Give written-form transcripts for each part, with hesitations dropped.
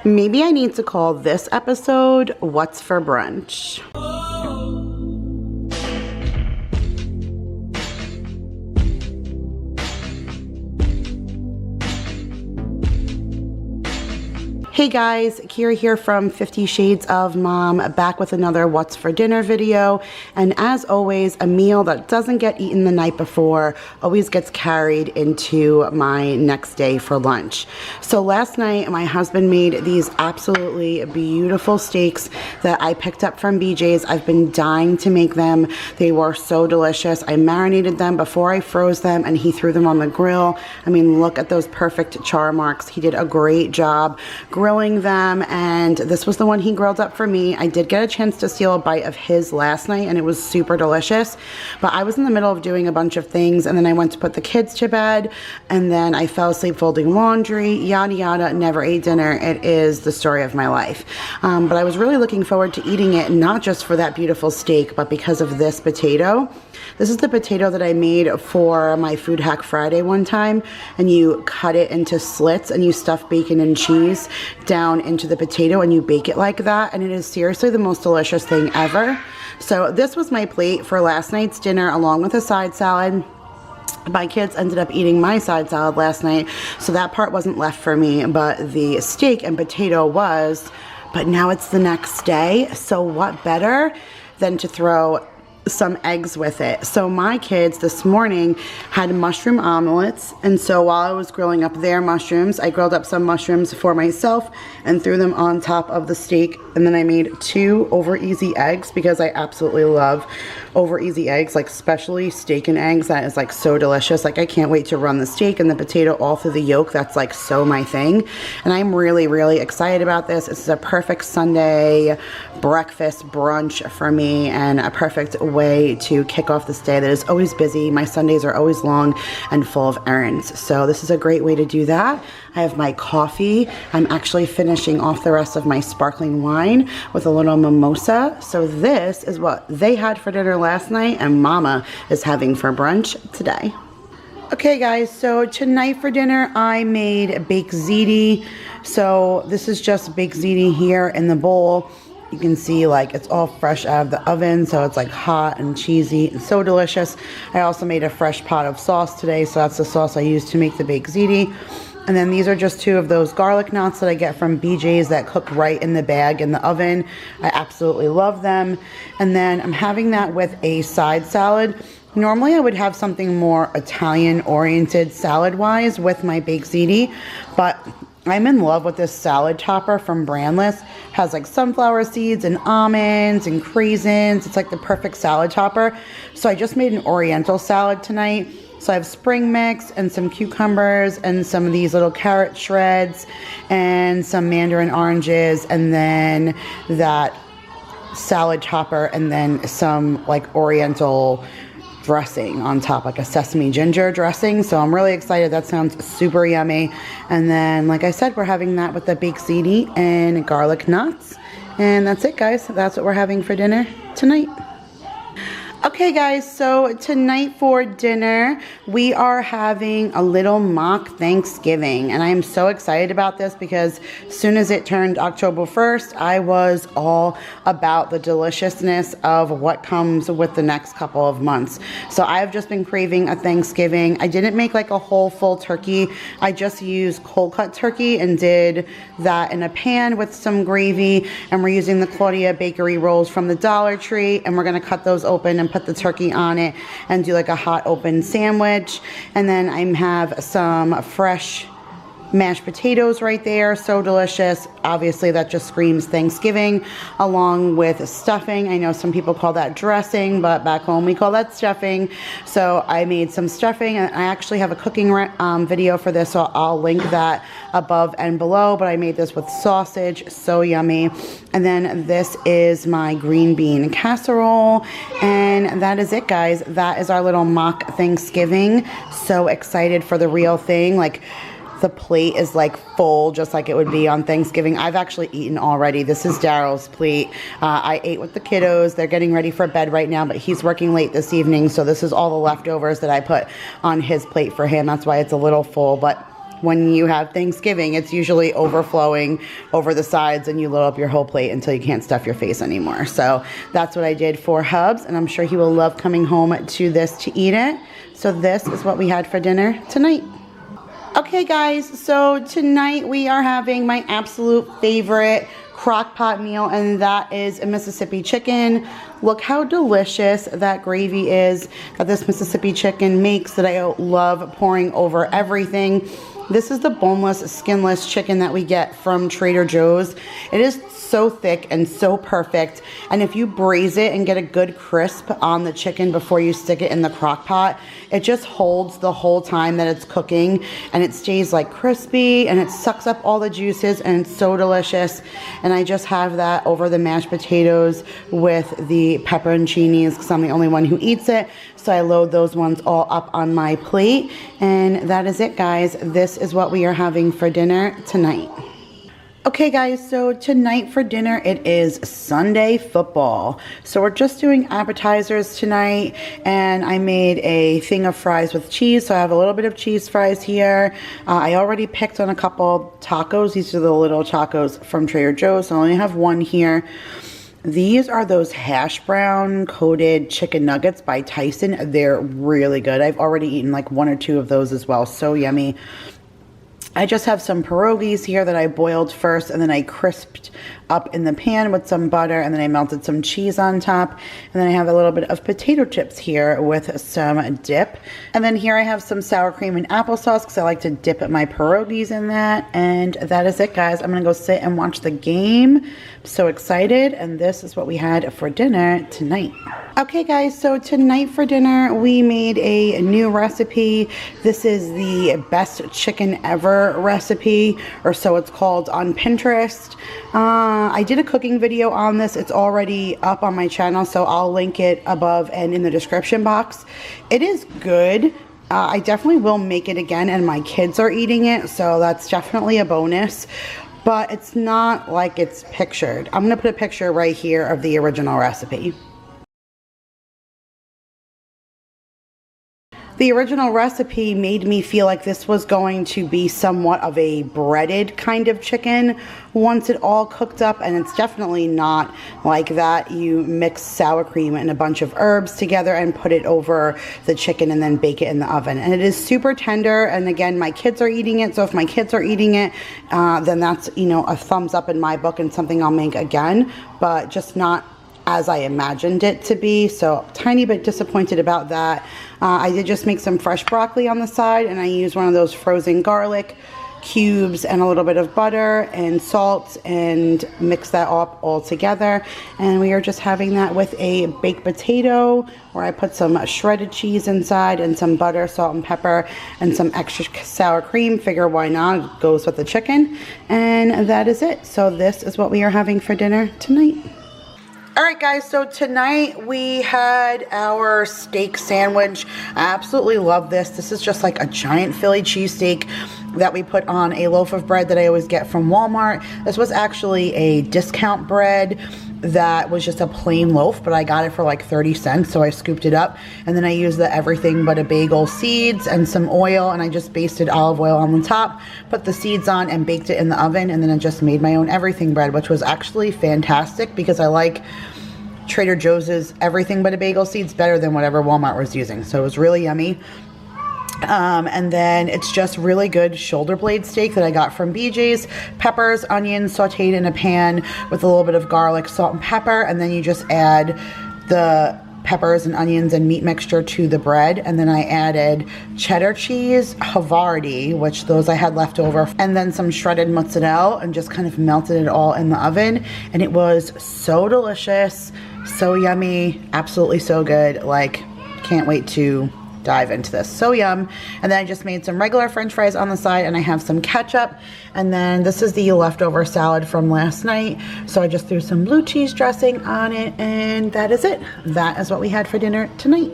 Maybe I need to call this episode, What's for Brunch? Hey guys, Kira here from 50 Shades of Mom, back with another What's for Dinner video. And as always, a meal that doesn't get eaten the night before always gets carried into my next day for lunch. So last night, my husband made these absolutely beautiful steaks that I picked up from BJ's. I've been dying to make them. They were so delicious. I marinated them before I froze them, and he threw them on the grill. I mean, look at those perfect char marks. He did a great job grilling them, and this was the one he grilled up for me. I did get a chance to steal a bite of his last night, and it was super delicious, but I was in the middle of doing a bunch of things, and then I went to put the kids to bed, and then I fell asleep folding laundry, yada yada, never ate dinner. It is the story of my life. But I was really looking forward to eating it, not just for that beautiful steak, but because of this potato. This is the potato that I made for my Food Hack Friday one time, and you cut it into slits and you stuff bacon and cheese down into the potato and you bake it like that, and it is seriously the most delicious thing ever. So this was my plate for last night's dinner, along with a side salad. My kids ended up eating my side salad last night, so that part wasn't left for me, but the steak and potato was. But now it's the next day, so what better than to throw some eggs with it. So my kids this morning had mushroom omelets, and so while I was grilling up their mushrooms, I grilled up some mushrooms for myself and threw them on top of the steak. And then I made 2 over easy eggs because I absolutely love over easy eggs, like especially steak and eggs. That is like so delicious. Like I can't wait to run the steak and the potato all through the yolk. That's like so my thing, and I'm really excited about this. This is a perfect Sunday breakfast brunch for me, and a perfect way to kick off this day that is always busy. My Sundays are always long and full of errands, so this is a great way to do that. I have my coffee. I'm actually finishing off the rest of my sparkling wine with a little mimosa. So this is what they had for dinner last night, and Mama is having for brunch today. Okay guys, so tonight for dinner I made baked ziti. So this is just baked ziti here in the bowl. You can see like it's all fresh out of the oven, so it's like hot and cheesy and so delicious. I also made a fresh pot of sauce today, so that's the sauce I used to make the baked ziti. And then these are just 2 of those garlic knots that I get from BJ's that cook right in the bag in the oven. I absolutely love them. And then I'm having that with a side salad. Normally I would have something more Italian oriented salad wise with my baked ziti, but I'm in love with this salad topper from Brandless. It has like sunflower seeds and almonds and craisins. It's like the perfect salad topper. So I just made an Oriental salad tonight. So I have spring mix and some cucumbers and some of these little carrot shreds and some mandarin oranges, and then that salad topper, and then some like Oriental dressing on top, like a sesame ginger dressing. So I'm really excited. That sounds super yummy. And then, like I said, we're having that with the baked ziti and garlic knots. And that's it, guys. That's what we're having for dinner tonight. Okay guys, so tonight for dinner, we are having a little mock Thanksgiving, and I am so excited about this because as soon as it turned October 1st, I was all about the deliciousness of what comes with the next couple of months. So I've just been craving a Thanksgiving. I didn't make like a whole full turkey. I just used cold cut turkey and did that in a pan with some gravy, and we're using the Claudia bakery rolls from the Dollar Tree, and we're gonna cut those open and put the turkey on it and do like a hot open sandwich. And then I have some fresh mashed potatoes right there, so delicious. Obviously that just screams Thanksgiving, along with stuffing. I know some people call that dressing, but back home we call that stuffing. So I made some stuffing, and I actually have a cooking video for this, so I'll link that above and below. But I made this with sausage, so yummy. And then this is my green bean casserole, and that is it, guys. That is our little mock Thanksgiving. So excited for the real thing. Like, the plate is like full, just like it would be on Thanksgiving. I've actually eaten already. This is Daryl's plate. I ate with the kiddos. They're getting ready for bed right now, but he's working late this evening, so this is all the leftovers that I put on his plate for him. That's why it's a little full, but when you have Thanksgiving, it's usually overflowing over the sides and you load up your whole plate until you can't stuff your face anymore. So that's what I did for Hubs, and I'm sure he will love coming home to this to eat it. So this is what we had for dinner tonight. Okay guys, so tonight we are having my absolute favorite crock pot meal, and that is a Mississippi chicken. Look how delicious that gravy is that this Mississippi chicken makes, that I love pouring over everything. This is the boneless, skinless chicken that we get from Trader Joe's. It is so thick and so perfect, and if you braise it and get a good crisp on the chicken before you stick it in the crock pot, it just holds the whole time that it's cooking, and it stays like crispy, and it sucks up all the juices, and it's so delicious. And I just have that over the mashed potatoes with the pepperoncinis because I'm the only one who eats it. So I load those ones all up on my plate, and that is it guys. This is what we are having for dinner tonight. Okay guys, so tonight for dinner it is Sunday football. So we're just doing appetizers tonight, and I made a thing of fries with cheese. So I have a little bit of cheese fries here. I already picked on a couple tacos. These are the little tacos from Trader Joe's. So I only have one here. These are those hash brown coated chicken nuggets by Tyson. They're really good. I've already eaten like 1 or 2 of those as well. So yummy. I just have some pierogies here that I boiled first, and then I crisped up in the pan with some butter, and then I melted some cheese on top. And then I have a little bit of potato chips here with some dip. And then here I have some sour cream and applesauce because I like to dip my pierogies in that. And that is it guys. I'm gonna go sit and watch the game. I'm so excited, and this is what we had for dinner tonight. Okay guys, so tonight for dinner we made a new recipe. This is the best chicken ever recipe, or so it's called on Pinterest. I did a cooking video on this. It's already up on my channel, so I'll link it above and in the description box. It is good. I definitely will make it again, and my kids are eating it, so that's definitely a bonus. But it's not like it's pictured. I'm gonna put a picture right here of the original recipe. The original recipe made me feel like this was going to be somewhat of a breaded kind of chicken once it all cooked up, and it's definitely not like that. You mix sour cream and a bunch of herbs together and put it over the chicken and then bake it in the oven. And it is super tender, and again, my kids are eating it, so if my kids are eating it, then that's, you know, a thumbs up in my book and something I'll make again, but just not as I imagined it to be, so tiny bit disappointed about that. I did just make some fresh broccoli on the side, and I used one of those frozen garlic cubes and a little bit of butter and salt and mix that up all together. And we are just having that with a baked potato where I put some shredded cheese inside and some butter, salt and pepper, and some extra sour cream. Figure why not, it goes with the chicken. And that is it. So this is what we are having for dinner tonight. Alright guys, so tonight we had our steak sandwich. I absolutely love this. This is just like a giant Philly cheesesteak that we put on a loaf of bread that I always get from Walmart. This was actually a discount bread that was just a plain loaf, but I got it for like 30 cents, so I scooped it up. And then I used the everything but a bagel seeds and some oil, and I just basted olive oil on the top, put the seeds on, and baked it in the oven. And then I just made my own everything bread, which was actually fantastic because I like Trader Joe's everything but a bagel seeds better than whatever Walmart was using. So it was really yummy. And then it's just really good shoulder blade steak that I got from BJ's. Peppers, onions sauteed in a pan with a little bit of garlic, salt, and pepper. And then you just add the peppers and onions and meat mixture to the bread. And then I added cheddar cheese, Havarti, which those I had left over, and then some shredded mozzarella, and just kind of melted it all in the oven. And it was so delicious, so yummy, absolutely so good. Like, can't wait to dive into this. So yum. And then I just made some regular french fries on the side, and I have some ketchup. And then this is the leftover salad from last night, so I just threw some blue cheese dressing on it, and that is it. That is what we had for dinner tonight.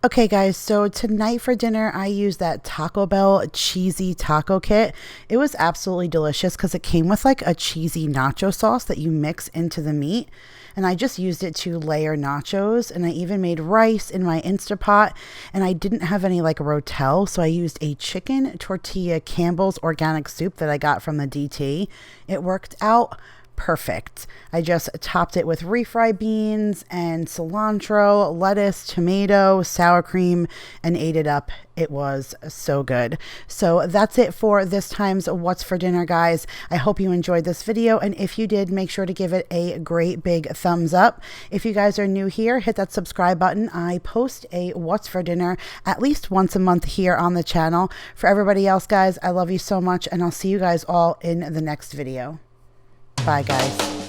Okay guys, so tonight for dinner I used that Taco Bell cheesy taco kit. It was absolutely delicious because it came with like a cheesy nacho sauce that you mix into the meat. And I just used it to layer nachos, and I even made rice in my Instapot, and I didn't have any like rotel, so I used a chicken tortilla Campbell's organic soup that I got from the DT. It worked out perfect. I just topped it with refried beans and cilantro, lettuce, tomato, sour cream, and ate it up. It was so good. So that's it for this time's What's for Dinner, guys. I hope you enjoyed this video, and if you did, make sure to give it a great big thumbs up. If you guys are new here, hit that subscribe button. I post a What's for Dinner at least once a month here on the channel. For everybody else, guys, I love you so much, and I'll see you guys all in the next video. Bye, guys.